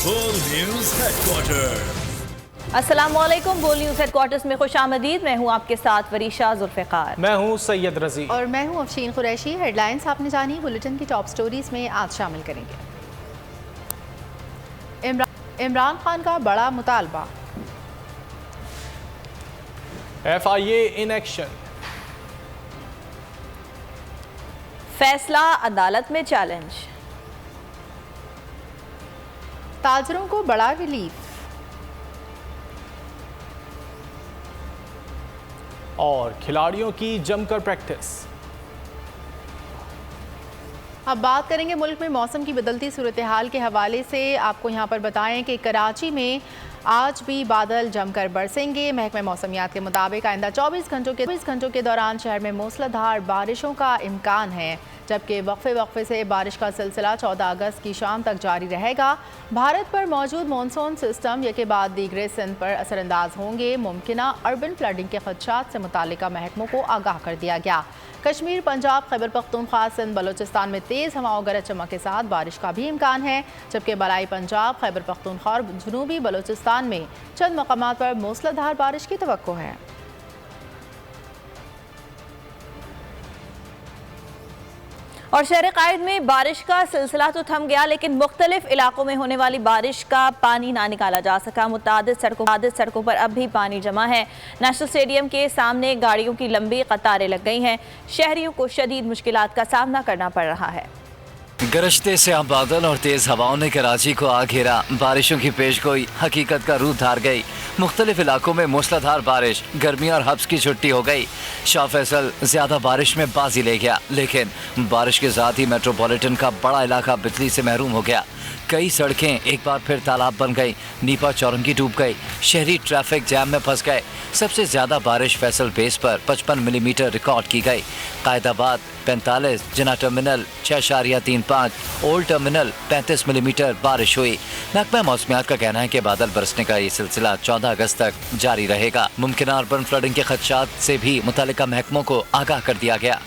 बोल news headquarter. अस्सलामुअलैकुम। बोल न्यूज हेडक्वार्टर्स में खुशामदीद। मैं हूं आपके साथ वरीशा जुल्फ़िकार। मैं हूं सैयद रजी और मैं हूं अफशीन कुरैशी। हेडलाइंस आपने जानी, बुलेटिन की टॉप स्टोरीज में आज शामिल करेंगे। इमरान खान का बड़ा मुतालबा, FIA इन एक्शन, फैसला अदालत में चैलेंज, ताजरों को बड़ा रिलीफ और खिलाड़ियों की जमकर प्रैक्टिस। अब बात करेंगे मुल्क में मौसम की बदलती सूरत हाल के हवाले से। आपको यहाँ पर बताएं कि कराची में आज भी बादल जमकर बरसेंगे। महकमे मौसमियात के मुताबिक आइंदा 24 घंटों के दौरान शहर में मूसलाधार बारिशों का इम्कान है, जबकि वक्फे से बारिश का सिलसिला 14 अगस्त की शाम तक जारी रहेगा। भारत पर मौजूद मानसून सिस्टम एक के बाद दीगरे सिंध पर असरअंदाज होंगे। मुमकिना अर्बन फ्लडिंग के खदशात से मुतालिका महकमों को आगाह कर दिया गया। कश्मीर, पंजाब, खैबर पख्तूनख्वा, सिंध, बलोचिस्तान में तेज़ हवाओं गरज चमक के साथ बारिश का भी इम्कान है, जबकि बलाई पंजाब, खैबर पख्तूनख्वा और जनूबी बलोचिस्तान में चंद मकामात पर मूसलाधार बारिश की तवक्को है। और शहर कायद में बारिश का सिलसिला तो थम गया, लेकिन मुख्तलिफ इलाकों में होने वाली बारिश का पानी ना निकाला जा सका। मुतादिद सड़कों पर अब भी पानी जमा है। नेशनल स्टेडियम के सामने गाड़ियों की लंबी कतारें लग गई हैं। शहरियों को शदीद मुश्किलात का सामना करना पड़ रहा है। गरजते से बादल और तेज हवाओं ने कराची को आ घेरा। बारिशों की पेशगोई हकीकत का रूप धार गई। मुख्तलिफ इलाकों में मूसलाधार बारिश, गर्मी और हब्स की छुट्टी हो गई। शाह फैसल ज्यादा बारिश में बाजी ले गया, लेकिन बारिश के साथ ही मेट्रोपॉलिटन का बड़ा इलाका बिजली से महरूम हो गया। कई सड़कें एक बार फिर तालाब बन गई। नीपा चौरंगी डूब गई। शहरी ट्रैफिक जैम में फंस गए। सबसे ज्यादा बारिश फैसल बेस पर 55 मिलीमीटर रिकॉर्ड की गई। कायदाबाद 45, जिना टर्मिनल 6.35, ओल्ड टर्मिनल 35 मिलीमीटर बारिश हुई। महकमा मौसमियात का कहना है कि बादल बरसने का ये सिलसिला 14 अगस्त तक जारी रहेगा। मुमकिन अर्बन फ्लडिंग के खदशात से भी मुतल्लिका महकमों को आगाह कर दिया गया।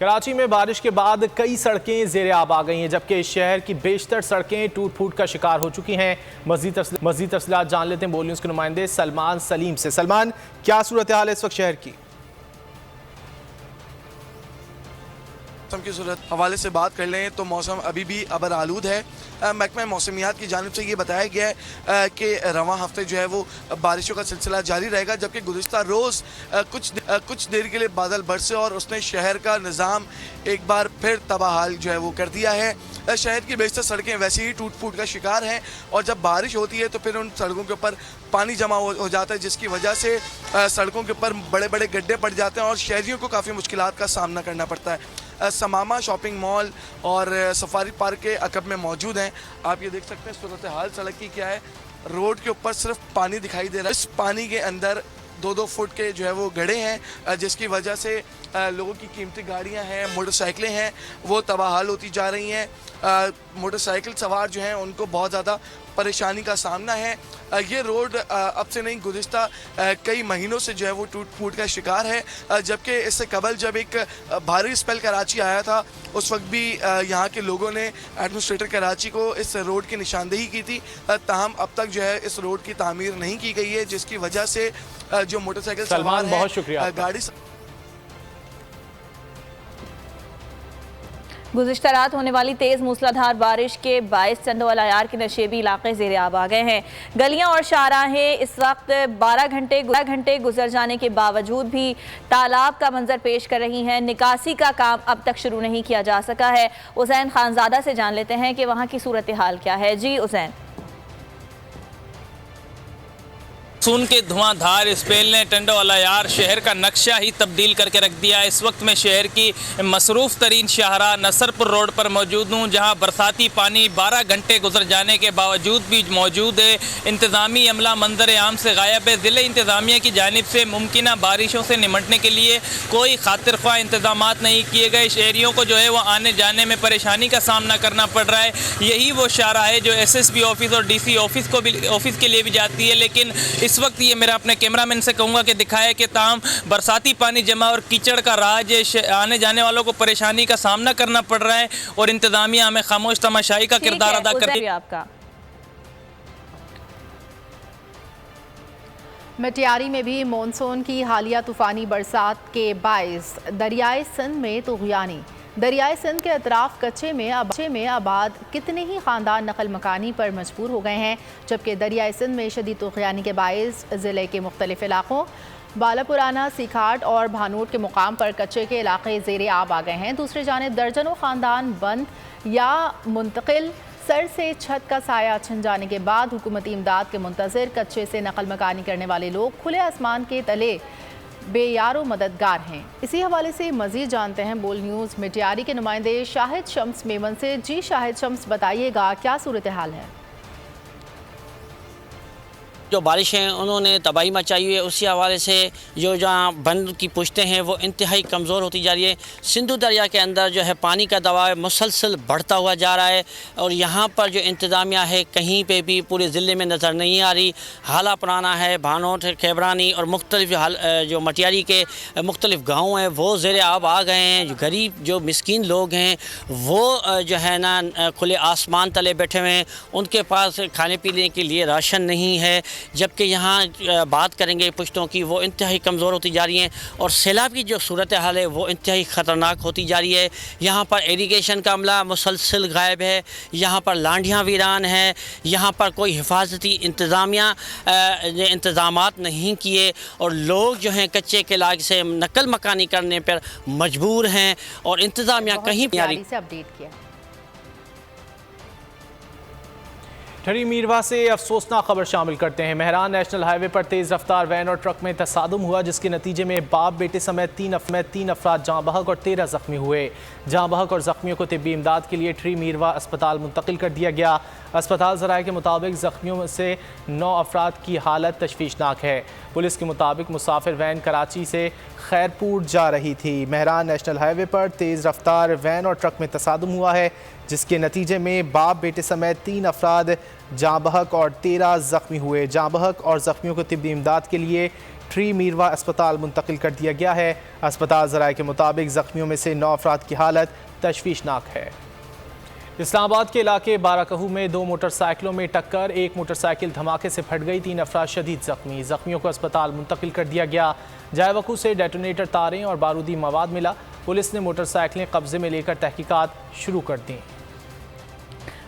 कराची में बारिश के बाद कई सड़कें ज़ेरे आब आ गई हैं, जबकि शहर की बेशतर सड़कें टूट फूट का शिकार हो चुकी हैं। मज़ीद तफसीलात जान लेते हैं बोल न्यूज़ के नुमाइंदे सलमान सलीम से। सलमान, क्या सूरत हाल है इस वक्त शहर की? मौसम की सूरत हवाले से बात कर लें तो मौसम अभी भी अबर आलूद है। महकमा मौसमियात की जानिब से ये बताया गया है कि रवां हफ्ते जो है वो बारिशों का सिलसिला जारी रहेगा, जबकि गुज़िश्ता रोज़ कुछ देर के लिए बादल बरसे और उसने शहर का निज़ाम एक बार फिर तबाहाल जो है वो कर दिया है। शहर की बेशतर सड़कें वैसे ही टूट फूट का शिकार हैं और जब बारिश होती है तो फिर उन सड़कों के ऊपर पानी जमा हो जाता है, जिसकी वजह से सड़कों के ऊपर बड़े बड़े गड्ढे पड़ जाते हैं और शहरियों को काफ़ी मुश्किलात का सामना करना पड़ता है। समामा शॉपिंग मॉल और सफारी पार्क के अकब में मौजूद हैं। आप ये देख सकते हैं सूरत हाल सड़क की क्या है। रोड के ऊपर सिर्फ पानी दिखाई दे रहा है। इस पानी के अंदर 2-2 फुट के जो है वो गड्ढे हैं, जिसकी वजह से लोगों की कीमती गाड़ियां हैं, मोटरसाइकिलें हैं, वो तबाहाल होती जा रही हैं। मोटरसाइकिल सवार जो हैं उनको बहुत ज़्यादा परेशानी का सामना है। ये रोड अब से नहीं गुज़िश्ता कई महीनों से जो है वो टूट फूट का शिकार है, जबकि इससे कबल जब एक भारी स्पेल कराची आया था उस वक्त भी यहाँ के लोगों ने एडमिनिस्ट्रेटर कराची को इस रोड की निशानदेही की थी। ताहम अब तक जो है इस रोड की तामीर नहीं की गई है, जिसकी वजह से जो मोटरसाइकिल सवार हैं, बहुत शुक्रिया गाड़ी गुज़िश्ता रात होने वाली तेज़ मूसलाधार बारिश के बायस चंदो अलायार के नशेबी इलाके ज़ेरे आब आ गए हैं। गलियां और शाहराहें इस वक्त 12 घंटे गुजर जाने के बावजूद भी तालाब का मंजर पेश कर रही हैं। निकासी का काम अब तक शुरू नहीं किया जा सका है। उज़ैन खानज़ादा से जान लेते हैं कि वहाँ की सूरत हाल क्या है। जी उज़ैन। मानसून के धुआंधार स्पेल ने टंडो अलायार शहर का नक्शा ही तब्दील करके रख दिया। इस वक्त मैं शहर की मसरूफ़ तरीन शाहरा नसरपुर रोड पर मौजूद हूँ, जहाँ बरसाती पानी 12 घंटे गुजर जाने के बावजूद भी मौजूद है। इंतज़ामी अमला मंजर आम से गायब है। ज़िले इंतज़ामिया की जानिब से मुमकिन बारिशों से निमटने के लिए कोई खातिर ख्वाह इंतजाम नहीं किए गए। शहरियों को जो है वो आने जाने में परेशानी का सामना करना पड़ रहा है। यही वो शाहरा है जो SSB ऑफिस और DC ऑफिस के लिए भी जाती है, लेकिन इस वक्त ये मेरा अपने कैमरामैन से कहूँगा कि दिखाए कि ताम बरसाती पानी जमा और कीचड़ का राज आने जाने वालों को परेशानी का सामना करना पड़ रहा है और इंतजामिया हमें खामोश तमाशाई का किरदार अदा करती है। आपका मटियारी में भी मानसून की हालिया तूफ़ानी बरसात के बायस दरियाए सिंध में तुग़यानी। दरियाए सिंध के अतराफ कच्चे में आबाद कितने ही ख़ानदान नकल मकानी पर मजबूर हो गए हैं, जबकि दरियाए सिंध में शदीद तुग़यानी के बायस ज़िले के मुख्तलिफ़ इलाक़ों बालापुराना, सीखाट और भानूट के मुकाम पर कच्चे के इलाके ज़ेरे आब आ गए हैं। दूसरी जानिब दर्जनों ख़ानदान बंद या मुंतकिल, सर से छत का साया छिन जाने के बाद हुकूमती इमदाद के मुंतज़िर कच्चे से नकल मकानी करने वाले लोग खुले आसमान के तले बेयारो मददगार हैं। इसी हवाले से मज़ीद जानते हैं बोल न्यूज़ मटियारी के नुमाइंदे शाहिद शम्स मेमन से। जी शाहिद शम्स, बताइएगा क्या सूरत हाल है? जो बारिश हैं उन्होंने तबाही मचाई हुई है, उसी हवाले से जो जहाँ बंद की पुश्तें हैं वो इंतहाई कमज़ोर होती जा रही है। सिंधु दरिया के अंदर जो है पानी का दबाव मुसलसल बढ़ता हुआ जा रहा है और यहाँ पर जो इंतज़ामिया है कहीं पे भी पूरे ज़िले में नज़र नहीं आ रही। हाला पुराना है, भानोट, खेबरानी और मुख्तलिफ जो मटियारी के मुख्तलिफ गाँव हैं वो ज़ेरे आब आ गए हैं। जो गरीब जो मिस्कीन लोग हैं वो जो है ना खुले आसमान तले बैठे हुए हैं, उनके पास खाने पीने के लिए राशन नहीं है। जबकि यहाँ बात करेंगे पुश्तों की, वो इंतहाई कमज़ोर होती जा रही हैं और सैलाब की जो सूरत हाल है वो इंतहाई ख़तरनाक होती जा रही है। यहाँ पर इरीगेशन का अमला मुसलसल गायब है, यहाँ पर लांढियाँ वीरान हैं, यहाँ पर कोई हिफाजती इंतज़ामात नहीं किए और लोग जो हैं कच्चे के इलाके से नकल मकानी करने पर मजबूर हैं और इंतज़ामिया कहीं से अपडेट किया। ठरी मीरवा से अफसोसनाक खबर शामिल करते हैं। मेहरान नेशनल हाईवे पर तेज़ रफ्तार वैन और ट्रक में तसादुम हुआ, जिसके नतीजे में बाप बेटे समेत तीन अफराद जाँ बहक और 13 ज़ख्मी हुए। जाँ बहक और ज़ख्मियों को तिब्बी इमदाद के लिए ठरी मीरवा अस्पताल मुंतकिल कर दिया गया। अस्पताल ज़राए के मुताबिक ज़ख्मियों में से 9 अफराद की हालत तशवीशनाक है। पुलिस के मुताबिक मुसाफिर वैन कराची से खैरपुर जा रही थी। मेहरान नेशनल हाईवे पर तेज़ रफ्तार वैन और ट्रक में तसादुम हुआ है, जिसके नतीजे में बाप बेटे समेत 3 अफराद जाँ बहक और 13 ज़ख्मी हुए। जाँ बहक और ज़ख्मियों को तिब्बी इमदाद के लिए ट्री मीरवा अस्पताल मुंतकिल कर दिया गया है। अस्पताल ज़राए के मुताबिक ज़ख्मियों में से 9 अफराद की हालत तशवीशनाक है। इस्लामाबाद के इलाके बाराकहू में 2 मोटरसाइकिलों में टक्कर, एक मोटरसाइकिल धमाके से फट गई, 3 अफराद शदीद ज़ख्मी। ज़ख्मियों को अस्पताल मुंतकिल कर दिया गया। जाए वक़ू से डेटोनेटर, तारें और बारूदी मवाद मिला। पुलिस ने मोटरसाइकिलें कब्जे में लेकर तहकीकात शुरू कर दी।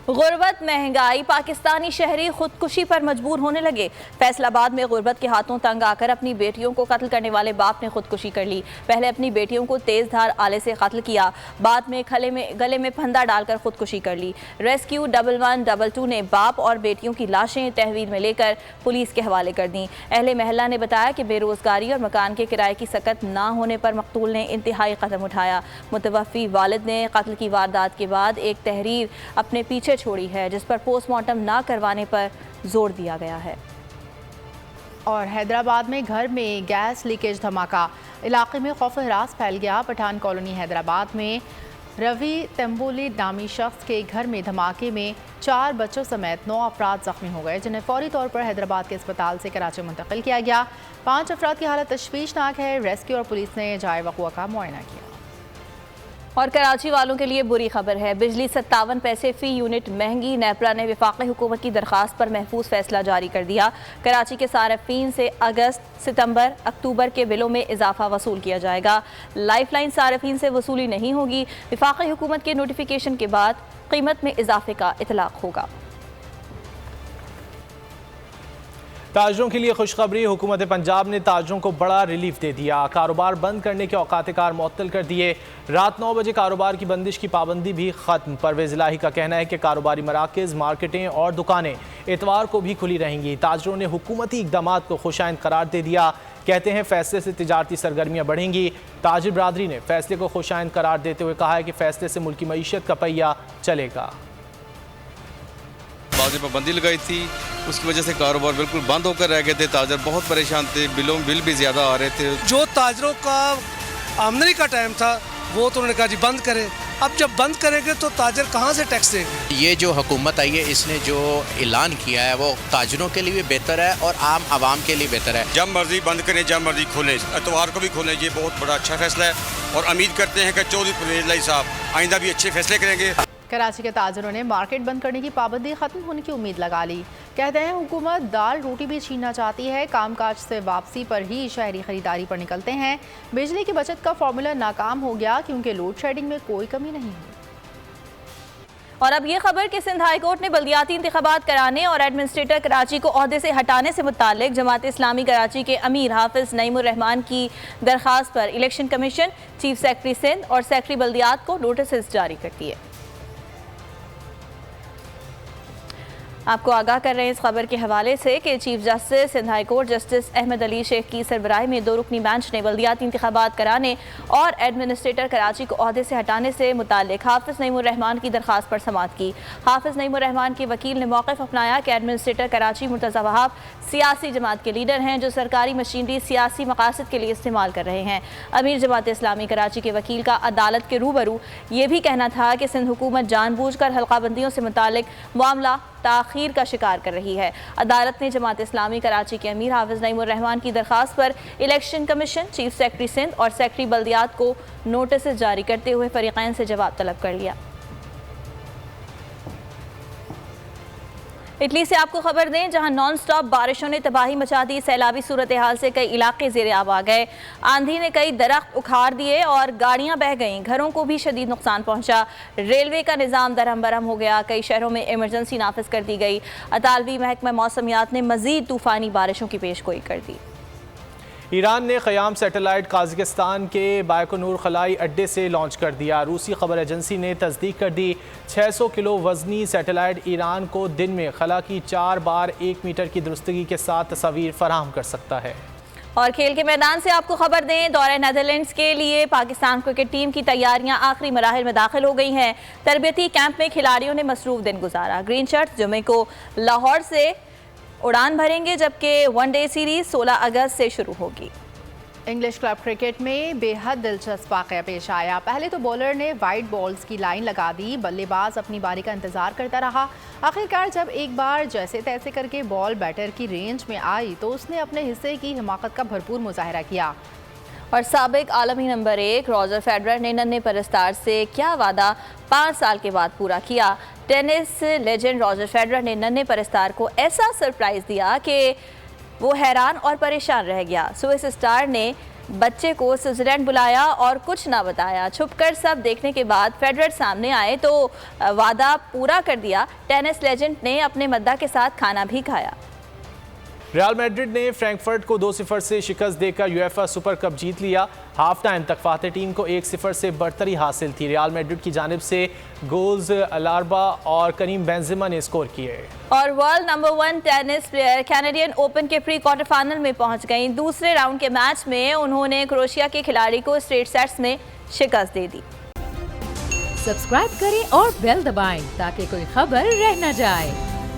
गुर्बत, महंगाई, पाकिस्तानी शहरी खुदकुशी पर मजबूर होने लगे। फैसलाबाद में गुर्बत के हाथों तंग आकर अपनी बेटियों को कत्ल करने वाले बाप ने खुदकुशी कर ली। पहले अपनी बेटियों को तेज धार आले से कत्ल किया, बाद में गले में फंदा डालकर खुदकुशी कर ली। रेस्क्यू 1112 ने बाप और बेटियों की लाशें तहवील में लेकर पुलिस के हवाले कर दी। अहले महल्ला ने बताया कि बेरोजगारी और मकान के किराए की सकत ना होने पर मकतूल ने इंतहाई कदम उठाया। मुतवफ़ी वालिद ने कत्ल की वारदात के बाद एक तहरीर अपने पीछे छोड़ी है, जिस पर पोस्टमार्टम ना करवाने पर जोर दिया गया है। और हैदराबाद में घर में गैस लीकेज धमाका, इलाके में खौफ हरास फैल गया। पठान कॉलोनी हैदराबाद में रवि तेम्बोली नामी शख्स के घर में धमाके में 4 बच्चों समेत 9 अफराद जख्मी हो गए, जिन्हें फौरी तौर पर हैदराबाद के अस्पताल से कराची मुंतकिल किया गया। 5 अफराद की हालत तशवीशनाक है। रेस्क्यू और पुलिस ने जाए वक़ुआ का मुआयना किया। और कराची वालों के लिए बुरी खबर है, बिजली 57 पैसे फ़ी यूनिट महंगी। नेपरा ने वफाकी हुकूमत की दरख्वास्त पर महफूज फैसला जारी कर दिया। कराची के सारफीन से अगस्त, सितंबर, अक्टूबर के बिलों में इजाफा वसूल किया जाएगा। लाइफलाइन सारफीन से वसूली नहीं होगी। वफाकी हुकूमत के नोटिफिकेशन के बाद कीमत में इजाफे का इतलाक होगा। ताजरों के लिए खुशखबरी, हुकूमत पंजाब ने ताजरों को बड़ा रिलीफ दे दिया। कारोबार बंद करने के औकात कार मुअत्तल कर दिए। रात 9 बजे कारोबार की बंदिश की पाबंदी भी खत्म। परवेज़ इलाही का कहना है कि कारोबारी मराकज़, मार्केटें और दुकानें इतवार को भी खुली रहेंगी। ताजरों ने हुकूमती इक़दामात को खुशाइंद करार दे दिया। कहते हैं फैसले से तिजारती सरगर्मियाँ बढ़ेंगी। ताजिर बरादरी ने फैसले को खुशाइंद करार देते हुए कहा है कि फैसले से मुल्की मईशत का पहिया चलेगा। बाज़ी पाबंदी लगाई थी, उसकी वजह से कारोबार बिल्कुल बंद होकर रह गए थे। ताजर बहुत परेशान थे, बिल भी ज़्यादा आ रहे थे। जो ताजरों का आमदनी का टाइम था वो तो उन्होंने कहा जी बंद करें। अब जब बंद करेंगे तो ताजर कहाँ से टैक्स देंगे? ये जो हुकूमत आई है, इसने जो ऐलान किया है वो ताजरों के लिए भी बेहतर है और आम आवाम के लिए बेहतर है। जब मर्जी बंद करें, जब मर्जी खोलें, इतवार को भी खोलें। ये बहुत बड़ा अच्छा फैसला है और उम्मीद करते हैं कि चौधरी परवेज़ इलाही साहब आइंदा भी अच्छे फैसले करेंगे। कराची के ताजरों ने मार्केट बंद करने की पाबंदी खत्म होने की उम्मीद लगा ली। कहते हैं हुकूमत दाल रोटी भी छीनना चाहती है। कामकाज से वापसी पर ही शहरी खरीदारी पर निकलते हैं। बिजली की बचत का फॉर्मूला नाकाम हो गया क्योंकि लोड शेडिंग में कोई कमी नहीं हुई। और अब ये खबर कि सिंध हाई कोर्ट ने बल्दियाती इंतखाबात कराने और एडमिनिस्ट्रेटर कराची को ओहदे से हटाने से मुताल्लिक जमात इस्लामी कराची के अमीर हाफिज नईमुर रहमान की दरख्वास्त पर election commission, chief secretary Sindh और सेक्रेटरी बल्दियात को नोटिस जारी कर दिए। आपको आगाह कर रहे हैं इस खबर के हवाले से कि chief justice Sindh high court justice Ahmed Ali Sheikh की सरबराही में 2 रुकनी बेंच ने बल्दियाती इंतखाबात कराने और एडमिनिस्ट्रेटर कराची को ओहदे से हटाने से मुताल्लिक हाफिज नईमुर रहमान की दरख्वास्त पर समाअत की। हाफिज नईमुर रहमान के वकील ने मौक़िफ़ अपनाया कि एडमिनिस्ट्रेटर कराची मुर्तज़ा वहाब सियासी जमात के लीडर हैं जो सरकारी मशीनरी सियासी मकासद के लिए इस्तेमाल कर रहे हैं। अमीर जमात इस्लामी कराची के वकील का अदालत के रूबरू ये भी कहना था कि सिंध हुकूमत जानबूझकर हल्काबंदियों से मुताल्लिक मामला ताख़ीर का शिकार कर रही है। अदालत ने जमात इस्लामी कराची के अमीर हाफिज नईमुर रहमान की दरख्वास्त पर election commission, chief secretary Sindh और सेक्रेटरी बल्दियात को नोटिस जारी करते हुए फरीक़ैन से जवाब तलब कर लिया। इटली से आपको खबर दें, जहां नॉन स्टॉप बारिशों ने तबाही मचा दी। सैलाबी सूरत हाल से कई इलाके ज़ेरे आब आ गए। आंधी ने कई दरख्त उखाड़ दिए और गाड़ियां बह गईं। घरों को भी शदीद नुकसान पहुंचा। रेलवे का निज़ाम दरहम बरहम हो गया। कई शहरों में इमरजेंसी नाफिज कर दी गई। अतालवी महकमा मौसमियात ने मज़ीद तूफ़ानी बारिशों की पेशगोई कर दी। ईरान ने क़याम सैटेलाइट काज़ाकिस्तान के बायकोनूर खलाई अड्डे से लॉन्च कर दिया। रूसी खबर एजेंसी ने तस्दीक कर दी 600 किलो वज़नी सैटेलाइट ईरान को दिन में खला की 4 बार 1 मीटर की दुरुस्तगी के साथ तस्वीर फराहम कर सकता है। और खेल के मैदान से आपको खबर दें, दौरे नेदरलैंड्स के लिए पाकिस्तान क्रिकेट टीम की तैयारियां आखिरी मराहिल में दाखिल हो गई हैं। तरबियती कैंप में खिलाड़ियों ने मसरूफ दिन गुजारा। ग्रीन शर्ट्स जुमे को लाहौर से उड़ान भरेंगे, जबकि वनडे सीरीज 16 अगस्त से शुरू होगी। इंग्लिश क्लब क्रिकेट में बेहद दिलचस्प वाक़या पेश आया। पहले तो बॉलर ने वाइड बॉल्स की लाइन लगा दी, बल्लेबाज अपनी बारी का इंतजार करता रहा। आखिरकार जब एक बार जैसे तैसे करके बॉल बैटर की रेंज में आई तो उसने अपने हिस्से की हिमाकत का भरपूर मुजाहरा किया। और साबिक आलमी नंबर 1 रॉजर फेडरर ने नन्हे परस्तार से क्या वादा 5 साल के बाद पूरा किया। टेनिस लेजेंड रॉजर फेडरर ने नन्हे परस्तार को ऐसा सरप्राइज दिया कि वो हैरान और परेशान रह गया। स्विस स्टार ने बच्चे को स्विट्जरलैंड बुलाया और कुछ ना बताया। छुपकर सब देखने के बाद फेडरर सामने आए तो वादा पूरा कर दिया। टेनिस लेजेंड ने अपने मद्दा के साथ खाना भी खाया। रियल मैड्रिड ने फ्रैंकफर्ट को 2-0 से शिकस्त देकर यूएफा सुपर कप जीत लिया। हाफ टाइम तक फातेह टीम को 1-0 से बढ़तरी हासिल थी। रियल मैड्रिड की जानिब से गोल्स अलार्बा और करीम बेंजेमा ने स्कोर किए। और world number 1 tennis player Canadian open के प्री क्वार्टर फाइनल में पहुंच गई। दूसरे राउंड के मैच में उन्होंने क्रोएशिया के खिलाड़ी को स्ट्रेट सेट्स में शिकस्त दे दी। सब्सक्राइब करें और बेल दबाएं ताकि कोई खबर रह न जाए।